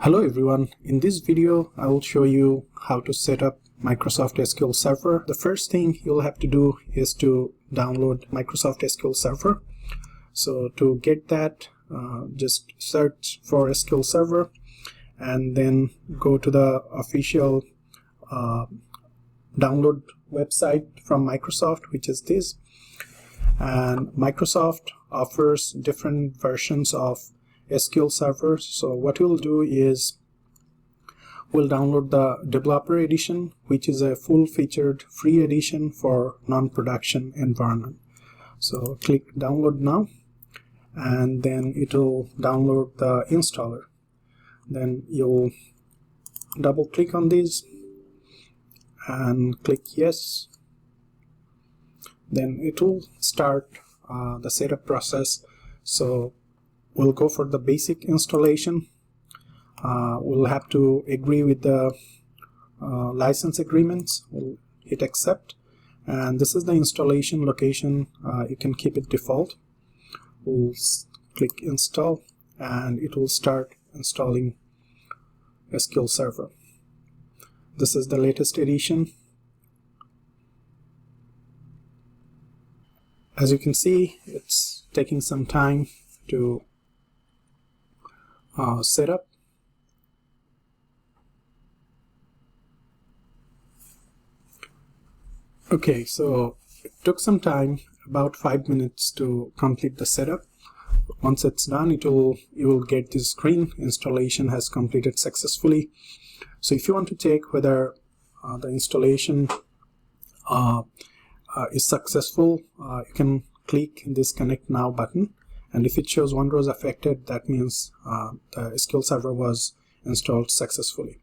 Hello everyone, in this video I will show you how to set up Microsoft SQL Server. The first thing you'll have to do is to download Microsoft SQL Server. So to get that, just search for SQL Server and then go to the official download website from Microsoft, which is this. And Microsoft offers different versions of SQL Server. So what we'll do is we'll download the developer edition, which is a full-featured free edition for non-production environment. So click download now, and then it will download the installer. Then you'll double click on this and click yes. Then it will start the setup process. So we'll go for the basic installation. We'll have to agree with the license agreements. We'll hit accept, and this is the installation location. You can keep it default. We'll click install and it will start installing SQL Server. This is the latest edition. As you can see, it's taking some time to set up. Okay, so it took some time, about 5 minutes to complete the setup. Once it's done, you will get this screen: installation has completed successfully. So if you want to check whether the installation is successful, you can click this connect now button, and if it shows one row affected, that means the SQL Server was installed successfully.